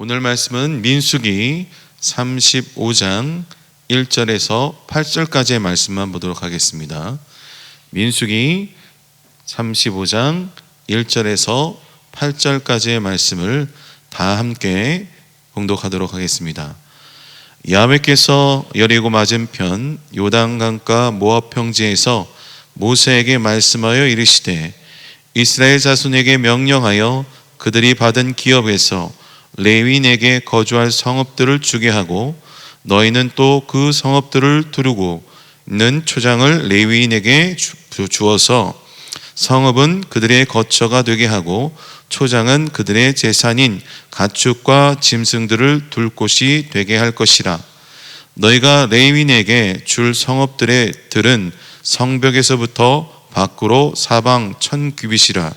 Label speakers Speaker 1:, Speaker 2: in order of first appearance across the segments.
Speaker 1: 오늘 말씀은 민수기 35장 1절에서 8절까지의 말씀만 보도록 하겠습니다. 민수기 35장 1절에서 8절까지의 말씀을 다 함께 봉독하도록 하겠습니다. 야훼께서 여리고 맞은편 요단강가 모압 평지에서 모세에게 말씀하여 이르시되 이스라엘 자손에게 명령하여 그들이 받은 기업에서 레위인에게 거주할 성읍들을 주게 하고 너희는 또 그 성읍들을 두르고 있는 초장을 레위인에게 주어서 성읍은 그들의 거처가 되게 하고 초장은 그들의 재산인 가축과 짐승들을 둘 곳이 되게 할 것이라. 너희가 레위인에게 줄 성읍들의 들은 성벽에서부터 밖으로 사방 1000규빗이라.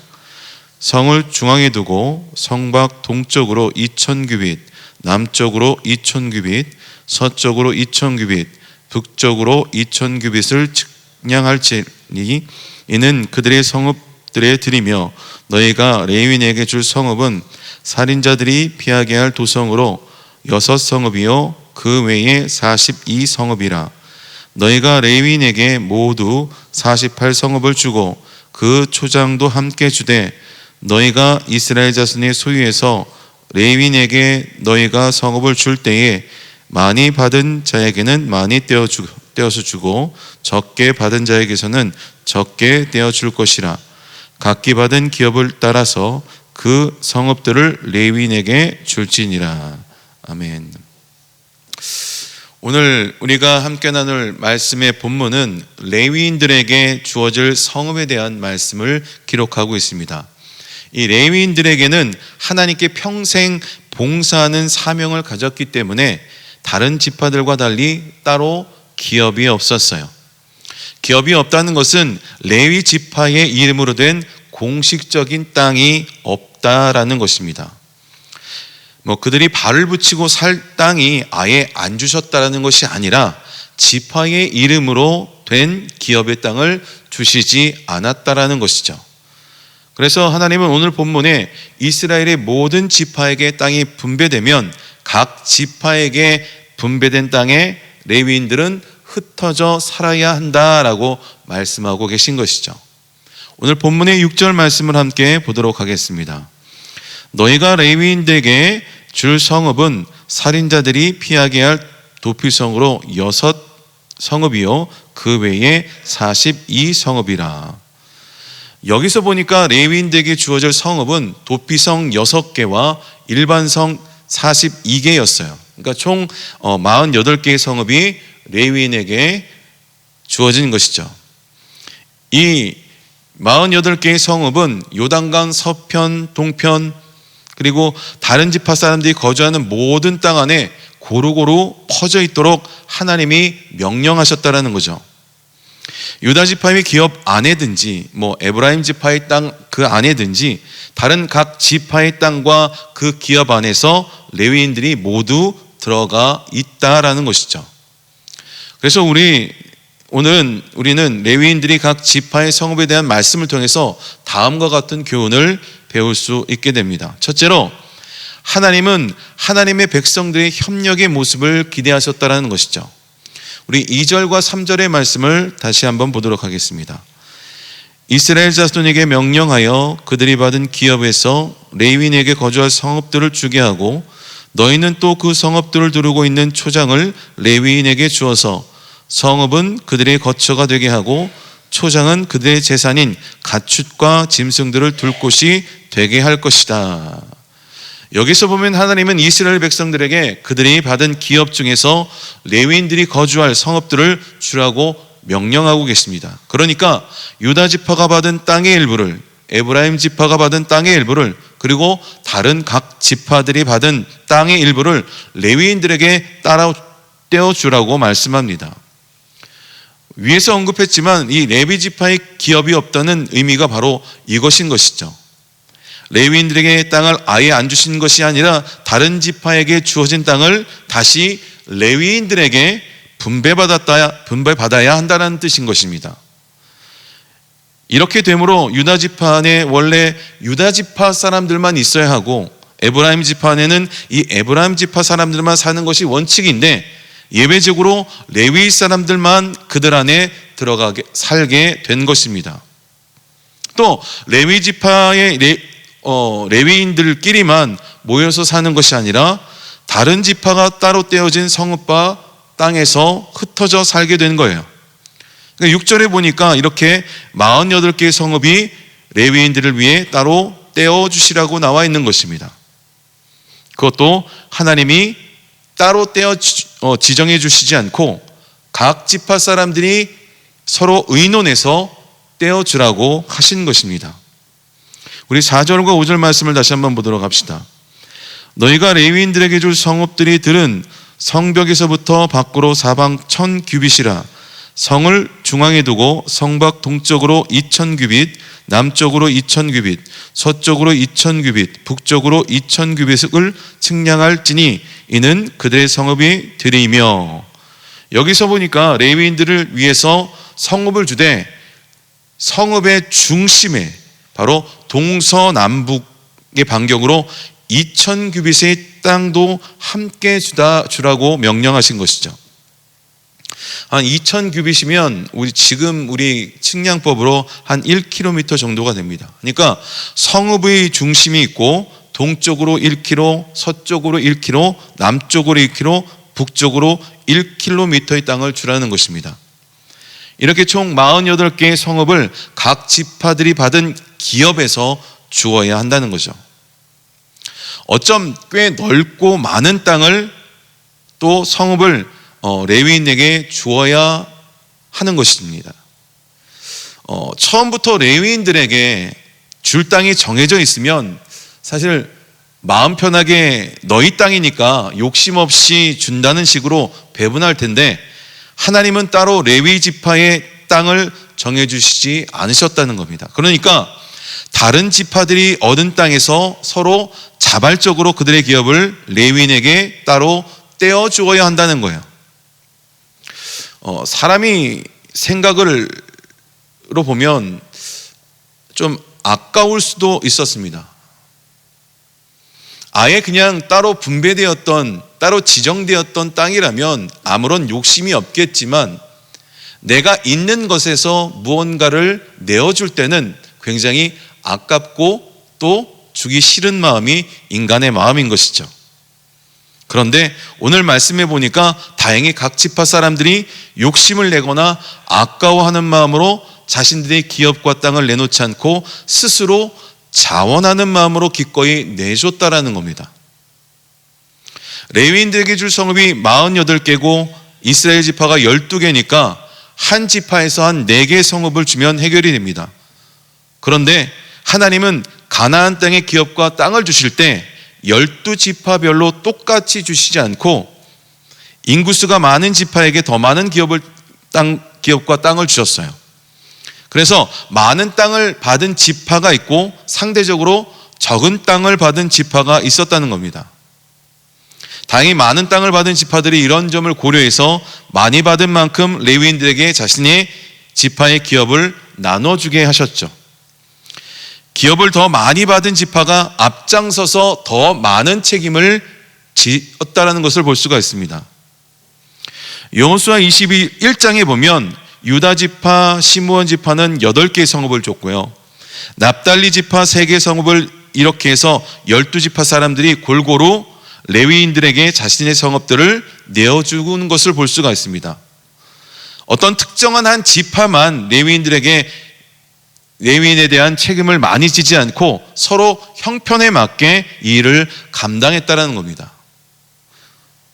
Speaker 1: 성을 중앙에 두고 성밖 동쪽으로 2000규빗, 남쪽으로 2000규빗, 서쪽으로 2000규빗, 북쪽으로 2000규빗을 측량할지니 이는 그들의 성읍들에 들이며 너희가 레위인에게 줄 성읍은 살인자들이 피하게 할 도성으로 6성읍이요 그 외에 42성읍이라. 너희가 레위인에게 모두 48성읍을 주고 그 초장도 함께 주되 너희가 이스라엘 자손의 소유에서 레위인에게 너희가 성읍을 줄 때에 많이 받은 자에게는 많이 떼어서 주고 적게 받은 자에게서는 적게 떼어줄 것이라. 각기 받은 기업을 따라서 그 성읍들을 레위인에게 줄지니라. 아멘. 오늘 우리가 함께 나눌 말씀의 본문은 레위인들에게 주어질 성읍에 대한 말씀을 기록하고 있습니다. 이 레위인들에게는 하나님께 평생 봉사하는 사명을 가졌기 때문에 다른 지파들과 달리 따로 기업이 없었어요. 기업이 없다는 것은 레위 지파의 이름으로 된 공식적인 땅이 없다라는 것입니다. 그들이 발을 붙이고 살 땅이 아예 안 주셨다라는 것이 아니라 지파의 이름으로 된 기업의 땅을 주시지 않았다라는 것이죠. 그래서 하나님은 오늘 본문에 이스라엘의 모든 지파에게 땅이 분배되면 각 지파에게 분배된 땅에 레위인들은 흩어져 살아야 한다라고 말씀하고 계신 것이죠. 오늘 본문의 6절 말씀을 함께 보도록 하겠습니다. 너희가 레위인들에게 줄 성읍은 살인자들이 피하게 할 도피성으로 6성읍이요 그 외에 42성읍이라. 여기서 보니까 레위인들에게 주어질 성읍은 도피성 6개와 일반성 42개였어요. 그러니까 총 48개의 성읍이 레위인에게 주어진 것이죠. 이 48개의 성읍은 요단강 서편, 동편 그리고 다른 지파 사람들이 거주하는 모든 땅 안에 고루고루 퍼져 있도록 하나님이 명령하셨다라는 거죠. 유다 지파의 기업 안에든지 에브라임 지파의 땅 그 안에든지 다른 각 지파의 땅과 그 기업 안에서 레위인들이 모두 들어가 있다라는 것이죠. 그래서 우리는 레위인들이 각 지파의 성읍에 대한 말씀을 통해서 다음과 같은 교훈을 배울 수 있게 됩니다. 첫째로 하나님은 하나님의 백성들의 협력의 모습을 기대하셨다라는 것이죠. 우리 2절과 3절의 말씀을 다시 한번 보도록 하겠습니다. 이스라엘 자손에게 명령하여 그들이 받은 기업에서 레위인에게 거주할 성읍들을 주게 하고 너희는 또 그 성읍들을 두르고 있는 초장을 레위인에게 주어서 성읍은 그들의 거처가 되게 하고 초장은 그들의 재산인 가축과 짐승들을 둘 곳이 되게 할 것이다. 여기서 보면 하나님은 이스라엘 백성들에게 그들이 받은 기업 중에서 레위인들이 거주할 성읍들을 주라고 명령하고 계십니다. 그러니까 유다 지파가 받은 땅의 일부를, 에브라임 지파가 받은 땅의 일부를, 그리고 다른 각 지파들이 받은 땅의 일부를 레위인들에게 따라 떼어주라고 말씀합니다. 위에서 언급했지만 이 레위 지파의 기업이 없다는 의미가 바로 이것인 것이죠. 레위인들에게 땅을 아예 안 주신 것이 아니라 다른 지파에게 주어진 땅을 다시 레위인들에게 분배받아야 한다는 뜻인 것입니다. 이렇게 되므로 유다 지파 안에 원래 유다 지파 사람들만 있어야 하고
Speaker 2: 에브라임 지파 안에는 이 에브라임 지파 사람들만 사는 것이 원칙인데 예외적으로 레위 사람들만 그들 안에 들어가게 살게 된 것입니다. 또 레위 지파의 레위인들끼리만 모여서 사는 것이 아니라 다른 지파가 따로 떼어진 성읍과 땅에서 흩어져 살게 된 거예요. 6절에 보니까 이렇게 48개의 성읍이 레위인들을 위해 따로 떼어주시라고 나와 있는 것입니다. 그것도 하나님이 따로 지정해 주시지 않고 각 지파 사람들이 서로 의논해서 떼어주라고 하신 것입니다. 우리 4절과 5절 말씀을 다시 한번 보도록 합시다. 너희가 레위인들에게 줄 성읍들이 들은 성벽에서부터 밖으로 사방 1000규빗이라. 성을 중앙에 두고 성 밖 동쪽으로 2000규빗, 남쪽으로 2000규빗, 서쪽으로 2000규빗, 북쪽으로 2000규빗을 측량할지니 이는 그들의 성읍이 되리이며. 여기서 보니까 레위인들을 위해서 성읍을 주되 성읍의 중심에 바로 동서남북의 반경으로 2000규빗의 땅도 함께 주라고 명령하신 것이죠. 한 2000규빗이면 우리 측량법으로 한 1km 정도가 됩니다. 그러니까 성읍의 중심이 있고 동쪽으로 1km, 서쪽으로 1km, 남쪽으로 1km, 북쪽으로 1km의 땅을 주라는 것입니다. 이렇게 총 48개의 성읍을 각 지파들이 받은 기업에서 주어야 한다는 거죠. 어쩜 꽤 넓고 많은 땅을 또 성읍을 레위인에게 주어야 하는 것입니다. 처음부터 레위인들에게 줄 땅이 정해져 있으면 사실 마음 편하게 너희 땅이니까 욕심 없이 준다는 식으로 배분할 텐데 하나님은 따로 레위 지파의 땅을 정해주시지 않으셨다는 겁니다. 그러니까 다른 지파들이 얻은 땅에서 서로 자발적으로 그들의 기업을 레위인에게 따로 떼어 주어야 한다는 거예요. 사람이 생각으로 보면 좀 아까울 수도 있었습니다. 아예 그냥 따로 분배되었던, 따로 지정되었던 땅이라면 아무런 욕심이 없겠지만 내가 있는 것에서 무언가를 내어줄 때는 굉장히 아깝고 또 주기 싫은 마음이 인간의 마음인 것이죠. 그런데 오늘 말씀해 보니까 다행히 각 지파 사람들이 욕심을 내거나 아까워하는 마음으로 자신들의 기업과 땅을 내놓지 않고 스스로 자원하는 마음으로 기꺼이 내줬다라는 겁니다. 레위인들에게 줄 성읍이 48개고 이스라엘 지파가 12개니까 한 지파에서 한 4개의 성읍을 주면 해결이 됩니다. 그런데 하나님은 가나안 땅의 기업과 땅을 주실 때 12지파별로 똑같이 주시지 않고 인구수가 많은 지파에게 더 많은 기업과 땅을 주셨어요. 그래서 많은 땅을 받은 지파가 있고 상대적으로 적은 땅을 받은 지파가 있었다는 겁니다. 다행히 많은 땅을 받은 지파들이 이런 점을 고려해서 많이 받은 만큼 레위인들에게 자신의 지파의 기업을 나눠주게 하셨죠. 기업을 더 많이 받은 지파가 앞장서서 더 많은 책임을 지었다는 것을 볼 수가 있습니다. 여호수아 21장에 보면 유다 지파, 시므온 지파는 8개의 성읍을 줬고요. 납달리 지파 3개의 성읍을 이렇게 해서 12지파 사람들이 골고루 레위인들에게 자신의 성읍들을 내어주는 것을 볼 수가 있습니다. 어떤 특정한 한 지파만 레위인에 대한 책임을 많이 지지 않고 서로 형편에 맞게 이 일을 감당했다는 겁니다.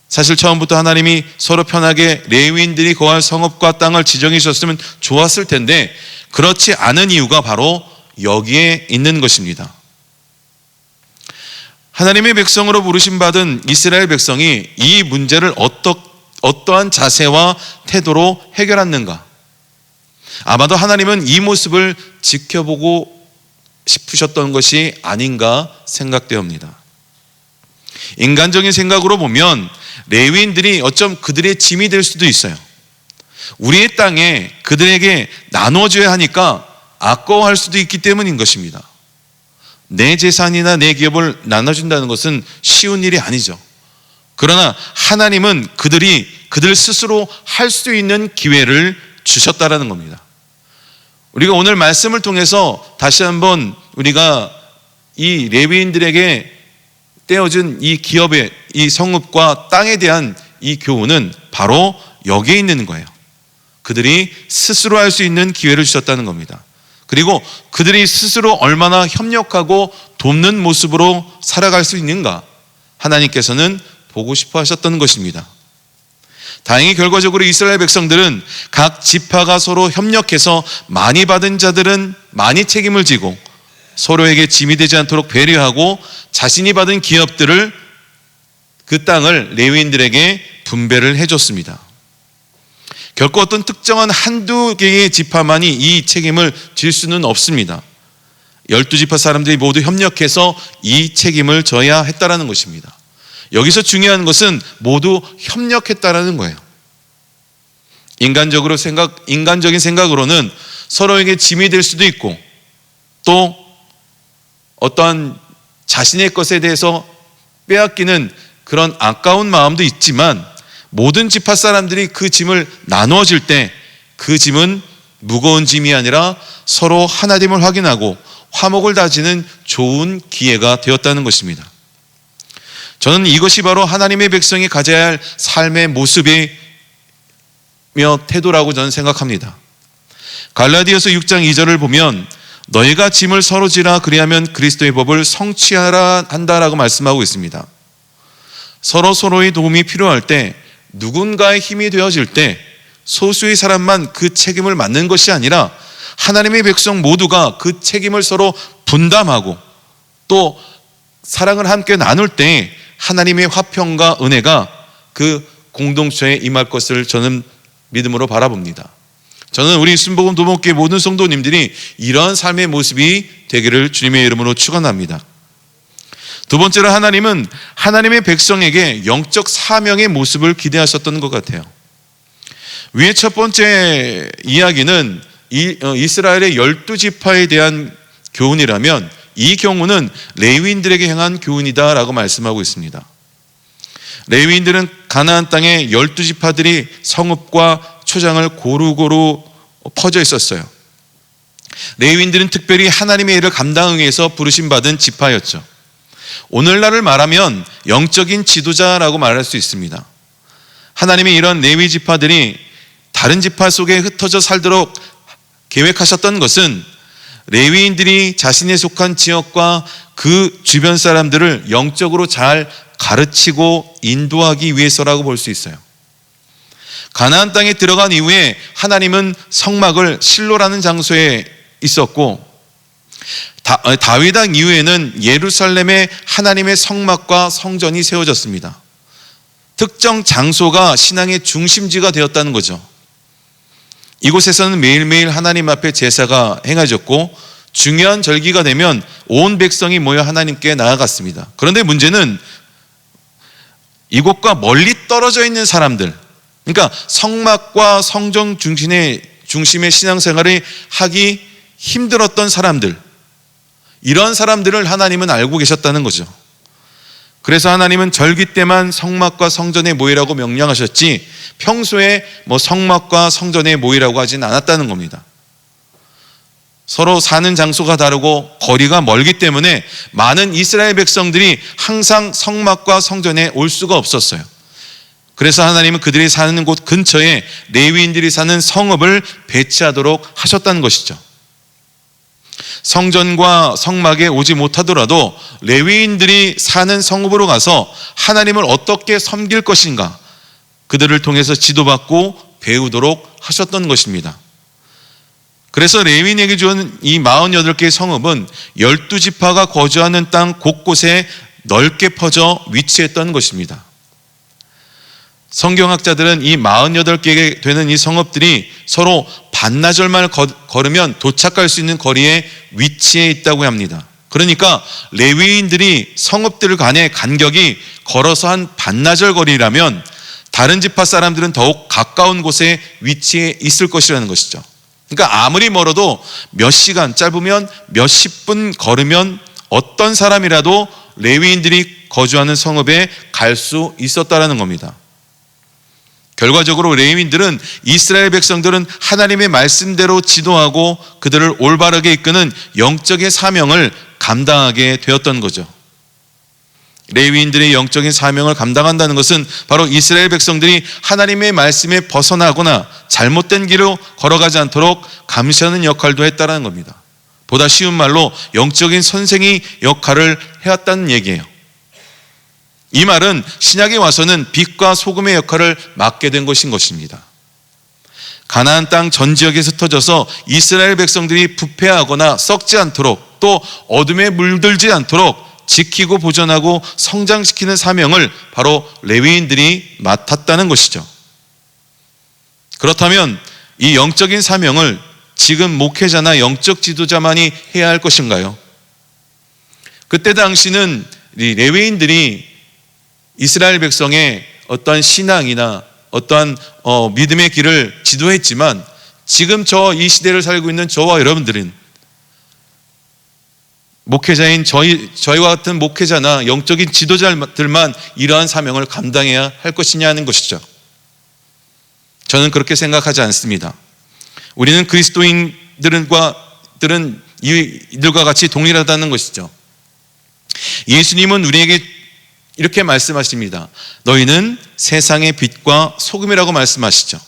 Speaker 2: 사실 처음부터 하나님이 서로 편하게 레위인들이 거할 성읍과 땅을 지정해 주셨으면 좋았을 텐데 그렇지 않은 이유가 바로 여기에 있는 것입니다. 하나님의 백성으로 부르심 받은 이스라엘 백성이 이 문제를 어떠한 자세와 태도로 해결했는가? 아마도 하나님은 이 모습을 지켜보고 싶으셨던 것이 아닌가 생각되옵니다. 인간적인 생각으로 보면 레위인들이 어쩜 그들의 짐이 될 수도 있어요. 우리의 땅에 그들에게 나눠줘야 하니까 아까워할 수도 있기 때문인 것입니다.
Speaker 1: 내 재산이나 내 기업을 나눠준다는 것은 쉬운 일이 아니죠. 그러나 하나님은 그들 스스로 할 수 있는 기회를 주셨다라는 겁니다. 우리가 오늘 말씀을 통해서 다시 한번 우리가 이 레위인들에게 떼어준 이 기업의 이 성읍과 땅에 대한 이 교훈은 바로 여기에 있는 거예요. 그들이 스스로 할 수 있는 기회를 주셨다는 겁니다. 그리고 그들이 스스로 얼마나 협력하고 돕는 모습으로 살아갈 수 있는가 하나님께서는 보고 싶어 하셨던 것입니다. 다행히 결과적으로 이스라엘 백성들은 각 지파가 서로 협력해서 많이 받은 자들은 많이 책임을 지고 서로에게 짐이 되지 않도록 배려하고 자신이 받은 기업들을 그 땅을 레위인들에게 분배를 해줬습니다. 결코 어떤 특정한 한두 개의 지파만이 이 책임을 질 수는 없습니다. 12지파 사람들이 모두 협력해서 이 책임을 져야 했다라는 것입니다. 여기서 중요한 것은 모두 협력했다라는 거예요. 인간적인 생각으로는 서로에게 짐이 될 수도 있고 또 어떠한 자신의 것에 대해서 빼앗기는 그런 아까운 마음도 있지만 모든 지파 사람들이 그 짐을 나누어질 때 그 짐은 무거운 짐이 아니라 서로 하나됨을 확인하고 화목을 다지는 좋은 기회가 되었다는 것입니다. 저는 이것이 바로 하나님의 백성이 가져야 할 삶의 모습이며 태도라고 저는 생각합니다. 갈라디아서 6장 2절을 보면 너희가 짐을 서로 지라 그리하면 그리스도의 법을 성취하라 한다라고 말씀하고 있습니다. 서로의 도움이 필요할 때 누군가의 힘이 되어질 때 소수의 사람만 그 책임을 맡는 것이 아니라 하나님의 백성 모두가 그 책임을 서로 분담하고 또 사랑을 함께 나눌 때 하나님의 화평과 은혜가 그 공동체에 임할 것을 저는 믿음으로 바라봅니다. 저는 우리 순복음 도목교회 모든 성도님들이 이러한 삶의 모습이 되기를 주님의 이름으로 축원합니다. 두 번째로 하나님은 하나님의 백성에게 영적 사명의 모습을 기대하셨던 것 같아요. 위의 첫 번째 이야기는 이스라엘의 12지파에 대한 교훈이라면 이 경우는 레위인들에게 향한 교훈이다라고 말씀하고 있습니다. 레위인들은 가나안 땅에 12지파들이 성읍과 초장을 고루고루 퍼져 있었어요. 레위인들은 특별히 하나님의 일을 감당하기 위해서 부르심받은 지파였죠. 오늘날을 말하면 영적인 지도자라고 말할 수 있습니다. 하나님이 이런 레위 지파들이 다른 지파 속에 흩어져 살도록 계획하셨던 것은 레위인들이 자신에 속한 지역과 그 주변 사람들을 영적으로 잘 가르치고 인도하기 위해서라고 볼 수 있어요. 가나안 땅에 들어간 이후에 하나님은 성막을 실로라는 장소에 있었고 다윗 왕 이후에는 예루살렘에 하나님의 성막과 성전이 세워졌습니다. 특정 장소가 신앙의 중심지가 되었다는 거죠. 이곳에서는 매일매일 하나님 앞에 제사가 행해졌고 중요한 절기가 되면 온 백성이 모여 하나님께 나아갔습니다. 그런데 문제는 이곳과 멀리 떨어져 있는 사람들, 그러니까 성막과 성전 중심의 신앙생활을 하기 힘들었던 사람들, 이런 사람들을 하나님은 알고 계셨다는 거죠. 그래서 하나님은 절기 때만 성막과 성전에 모이라고 명령하셨지 평소에 성막과 성전에 모이라고 하진 않았다는 겁니다. 서로 사는 장소가 다르고 거리가 멀기 때문에 많은 이스라엘 백성들이 항상 성막과 성전에 올 수가 없었어요. 그래서 하나님은 그들이 사는 곳 근처에 레위인들이 사는 성읍을 배치하도록 하셨다는 것이죠. 성전과 성막에 오지 못하더라도 레위인들이 사는 성읍으로 가서 하나님을 어떻게 섬길 것인가 그들을 통해서 지도받고 배우도록 하셨던 것입니다. 그래서 레위인에게 준 이 48개의 성읍은 12지파가 거주하는 땅 곳곳에 넓게 퍼져 위치했던 것입니다. 성경학자들은 이 48개 되는 이 성읍들이 서로 반나절만 걸으면 도착할 수 있는 거리에 위치해 있다고 합니다. 그러니까 레위인들이 성읍들 간의 간격이 걸어서 한 반나절 거리라면 다른 지파 사람들은 더욱 가까운 곳에 위치해 있을 것이라는 것이죠. 그러니까 아무리 멀어도 몇 시간, 짧으면 몇십 분 걸으면
Speaker 2: 어떤 사람이라도 레위인들이 거주하는 성읍에 갈 수 있었다라는 겁니다. 결과적으로 레위인들은 이스라엘 백성들은 하나님의 말씀대로 지도하고 그들을 올바르게 이끄는 영적인 사명을 감당하게 되었던 거죠. 레위인들의 영적인 사명을 감당한다는 것은 바로 이스라엘 백성들이 하나님의 말씀에 벗어나거나 잘못된 길로 걸어가지 않도록 감시하는 역할도 했다는 겁니다. 보다 쉬운 말로 영적인 선생의 역할을 해왔다는 얘기예요. 이 말은 신약에 와서는 빛과 소금의 역할을 맡게 된 것입니다. 가나안 땅 전 지역에서 터져서 이스라엘 백성들이 부패하거나 썩지 않도록 또 어둠에 물들지 않도록 지키고 보존하고 성장시키는 사명을 바로 레위인들이 맡았다는 것이죠. 그렇다면 이 영적인 사명을 지금 목회자나 영적 지도자만이 해야 할 것인가요? 그때 당시는 이 레위인들이 이스라엘 백성의 어떠한 신앙이나 어떠한 믿음의 길을 지도했지만 지금 이 시대를 살고 있는 저와 여러분들은 목회자인 저희와 같은 목회자나 영적인 지도자들만 이러한 사명을 감당해야 할 것이냐는 것이죠. 저는 그렇게 생각하지 않습니다. 우리는 그리스도인들과 이들과 같이 동일하다는 것이죠. 예수님은 우리에게 이렇게 말씀하십니다. 너희는 세상의 빛과 소금이라고 말씀하시죠.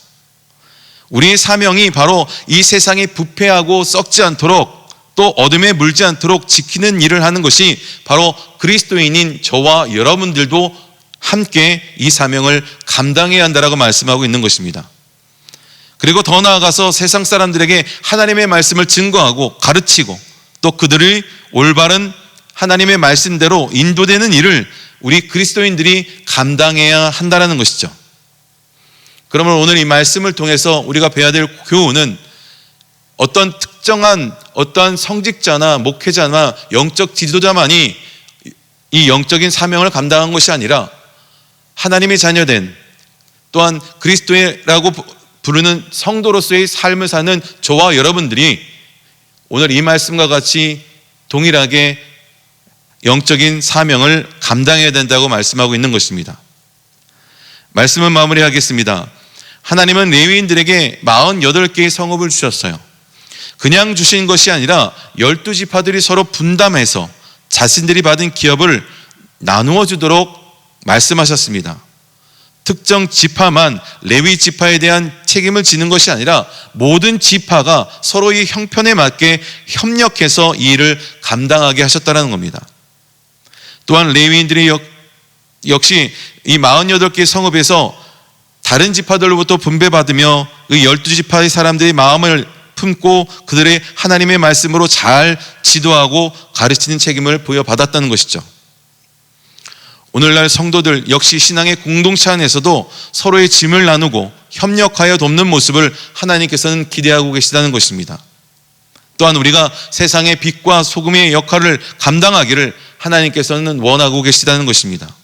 Speaker 2: 우리의 사명이 바로 이 세상이 부패하고 썩지 않도록 또 어둠에 물지 않도록 지키는 일을 하는 것이 바로 그리스도인인 저와 여러분들도 함께 이 사명을 감당해야 한다라고 말씀하고 있는 것입니다. 그리고 더 나아가서 세상 사람들에게 하나님의 말씀을 증거하고 가르치고 또 그들의 올바른 하나님의 말씀대로 인도되는 일을 우리 그리스도인들이 감당해야 한다는 것이죠. 그러면 오늘 이 말씀을 통해서 우리가 배워야 될 교훈은 어떤 특정한 어떠한 성직자나 목회자나 영적 지도자만이 이 영적인 사명을 감당한 것이 아니라 하나님의 자녀된 또한 그리스도라고 부르는 성도로서의 삶을 사는 저와 여러분들이 오늘 이 말씀과 같이 동일하게 영적인 사명을 감당해야 된다고 말씀하고 있는 것입니다. 말씀은 마무리하겠습니다. 하나님은 레위인들에게 48개의 성읍을 주셨어요. 그냥 주신 것이 아니라 12지파들이 서로 분담해서 자신들이 받은 기업을 나누어 주도록 말씀하셨습니다. 특정 지파만 레위 지파에 대한 책임을 지는 것이 아니라 모든 지파가 서로의 형편에 맞게 협력해서 이 일을 감당하게 하셨다는 겁니다. 또한 레위인들이 역시 이 48개 성읍에서 다른 지파들로부터 분배받으며 이 12지파의 사람들의 마음을 품고 그들의 하나님의 말씀으로 잘 지도하고 가르치는 책임을 부여받았다는 것이죠. 오늘날 성도들 역시 신앙의 공동체 안에서도 서로의 짐을 나누고 협력하여 돕는 모습을 하나님께서는 기대하고 계시다는 것입니다. 또한 우리가 세상의 빛과 소금의 역할을 감당하기를 하나님께서는 원하고 계시다는 것입니다.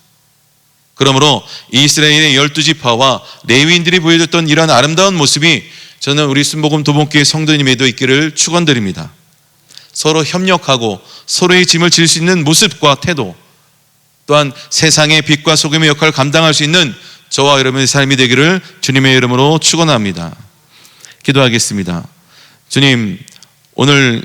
Speaker 2: 그러므로 이스라엘의 12지파와 레위인들이 보여줬던 이런 아름다운 모습이 저는 우리 순복음 도봉교회 성도님에도 있기를 축원드립니다. 서로 협력하고 서로의 짐을 질 수 있는 모습과 태도, 또한 세상의 빛과 소금의 역할을 감당할 수 있는 저와 여러분의 삶이 되기를 주님의 이름으로 축원합니다. 기도하겠습니다. 주님, 오늘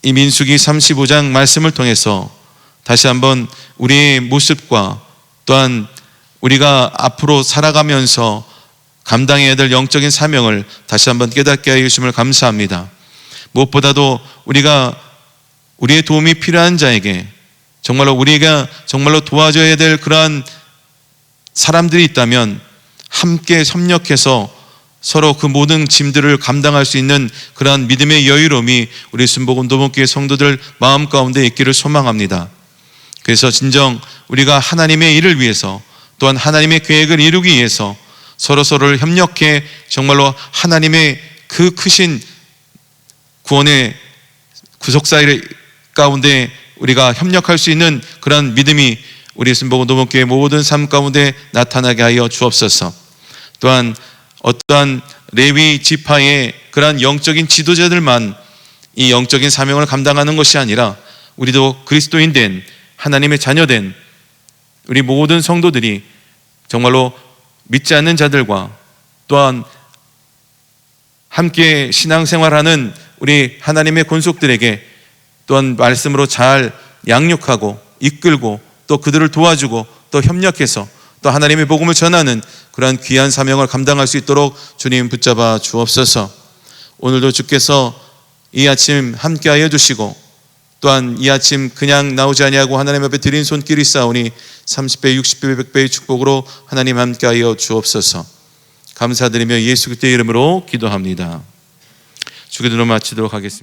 Speaker 2: 이 민수기 35장 말씀을 통해서 다시 한번 우리의 모습과 또한 우리가 앞으로 살아가면서 감당해야 될 영적인 사명을 다시 한번 깨닫게 하여 주심을 감사합니다. 무엇보다도 우리가 우리의 도움이 필요한 자에게 정말로 우리가 정말로 도와줘야 될 그러한 사람들이 있다면 함께 협력해서 서로 그 모든 짐들을 감당할 수 있는 그러한 믿음의 여유로움이 우리 순복음 도봉교회 성도들 마음 가운데 있기를 소망합니다. 그래서 진정 우리가 하나님의 일을 위해서 또한 하나님의 계획을 이루기 위해서 서로서로를 협력해 정말로 하나님의 그 크신 구원의 구속사 가운데 우리가 협력할 수 있는 그런 믿음이 우리 순복음 도봉교회 모든 삶 가운데 나타나게 하여 주옵소서. 또한 어떠한 레위 지파의 그러한 영적인 지도자들만 이 영적인 사명을 감당하는 것이 아니라 우리도 그리스도인 된 하나님의 자녀된 우리 모든 성도들이 정말로 믿지 않는 자들과 또한 함께 신앙생활하는 우리 하나님의 권속들에게 또한 말씀으로 잘 양육하고 이끌고 또 그들을 도와주고 또 협력해서 또 하나님의 복음을 전하는 그러한 귀한 사명을 감당할 수 있도록 주님 붙잡아 주옵소서. 오늘도 주께서 이 아침 함께하여 주시고 또한 이 아침 그냥 나오지 아니하고 하나님 앞에 드린 손길이 쌓으니 30배, 60배, 100배의 축복으로 하나님 함께하여 주옵소서. 감사드리며 예수 그리스도의 이름으로 기도합니다. 주기도로 마치도록 하겠습니다.